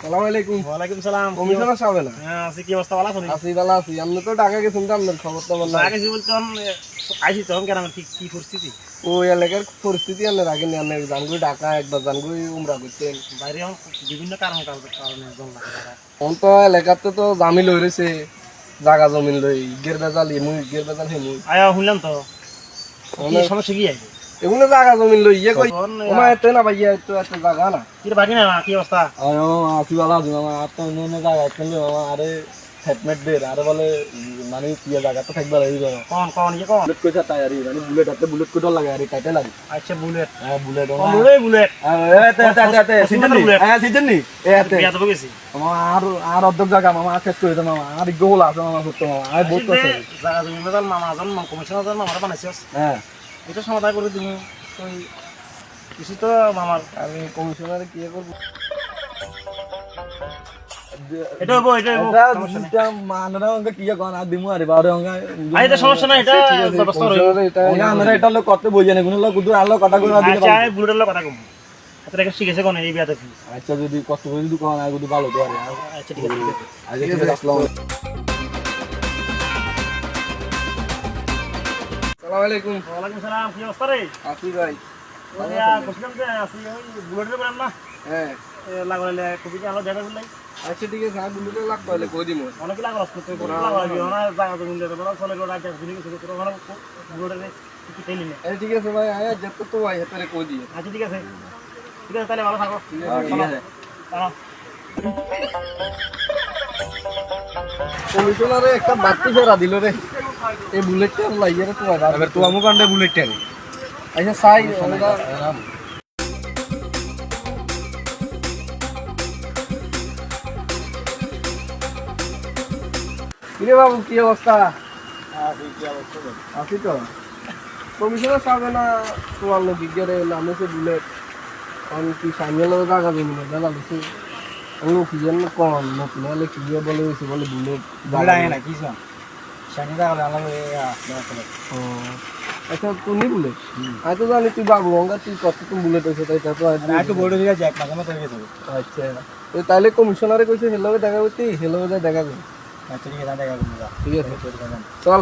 আসসালামু আলাইকুম। ওয়ালাইকুম সালাম। কমিশনার সাহেব না? হ্যাঁ, আছি। কি অবস্থা? ভালো আছেন? আছি, ভালো আছি। আপনি তো ঢাকা গেছেন তো, আপনার খবর তো বললাম। আগে যে বলতাম আইছি তখন কেন আমার কি পরিস্থিতি? ওই এলাকার পরিস্থিতি আপনি রাখেন, আপনি জানগুই ঢাকা একবার জানগুই উমরা করছেন। বাইরে বিভিন্ন কারণে জন লাগে তারা। এখন তো এলাকাতে তো জামিল হয়ে রয়েছে, জাগা জমিন লই গের বেজাল ইমুই গের বেজাল হেমুই। আয়া শুনলাম তো। কি সমস্যা কি আছে? এগুলো জাগা জমিন লই ইয়ে কই ওমা এতে না ভাইয়া, এত এত জাগা না। কি বাকি না কি অবস্থা? আরে মামা আসি ভালো আছি মামা। আর তো অন্য জায়গা কিনলে মামা আরে হেডমেট দের আরে বলে মানে কি জায়গা তো থাকবে এই জায়গা কোন ইয়ে কোন? বুলেট কইছা তাই আরে মানে বুলেট আতে বুলেট কোড লাগে আরে টাইটেল আরে। আচ্ছা বুলেট। হ্যাঁ বুলেট বুলেট। এতে এতে এতে সিজন নি হ্যাঁ সিজন নি এতে বিয়া তো গেছি। মামা আর অর্ধেক জায়গা মামা শেষ করে দাও মামা। আর গোল আছে মামা সত্য মামা আর বহুত আছে। জায়গা জমি মেজাল মামাজন কমিশনার মামারা বানাইছস। হ্যাঁ এটা সমাধান করে দিমু। তুই কিছু তো মামার আমি কমিশনারে কি করব? এটা হবো সমস্যা নাই। এটা মানরা অঙ্গ কি কোন আর দিমু আরে বারে অঙ্গ এটা সমস্যা নাই, এটা ব্যবস্থা রইব। এটা আমরা এটা লোক করতে বই জানে কোন লোক গুদুর আলো কথা কই না দিতে আচ্ছা পারে। বুলেটের কথা কম। এটা শিখেছে কোন এই বিয়াতে? আচ্ছা যদি কষ্ট করে যদি কোন আর গুদু ভালো তো আরে। আচ্ছা ঠিক আছে। আগে থেকে আসলাম। আসসালামু আলাইকুম। ওয়ালাইকুম সালাম। কি অবস্থা রে? আসি ভাই। ওই বলছিলাম যে আসি ওই বুলেটের বলেন না হ্যাঁ লাগাইলে খুবই আলো দেখা দিলাই। আচ্ছা ঠিক আছে, আর বুলেটে লাগতো হলে কই দিমু। অনেক লাগা আসছে তুই কোন লাগাইবি না জায়গা তো মিলে বড় চলে গড়া আছে দিনে কিছু তোর ওখানে বুলেটের কি তেলি না। এই ঠিক আছে ভাই, আয়া যত তো ভাই হাতে কই দিও। আচ্ছা ঠিক আছে তাহলে ভালো থাকো। ঠিক আছে। চলো। কমিশনারে একটা বাড়তি ফেরা দিল রে এই বুলেটটা লাগিয়ে রে। তো এবার তো আমু কাণ্ডে বুলেটটা নি আচ্ছা সাই আমরা কিরে বাবু কি অবস্থা? আছি তো। কমিশনার সাহেব না তোমার লোক গিয়ে নামে সে বুলেট কারণ কি সামনে লোক জায়গা জমি না জায়গা দিচ্ছে আমি কি জানি না কম নতুন হলে কি বলে হয়েছে বলে বুলেট না কি সব শানি দাঁড়ালে আলাদা ও আচ্ছা তুমি বুলেট আমি তো জানি তুই বাবু গঙ্গা তুই কত তুমি বুলেট হয়েছে তাই তো একটু বড় দিকে যাক মাঝে মাঝে হয়ে যাবে। আচ্ছা তো তাহলে কমিশনারে কইছে হেলোকে দেখা করতে হেলোকে দেখা করি। আচ্ছা ঠিক আছে দেখা করবো। ঠিক আছে চল।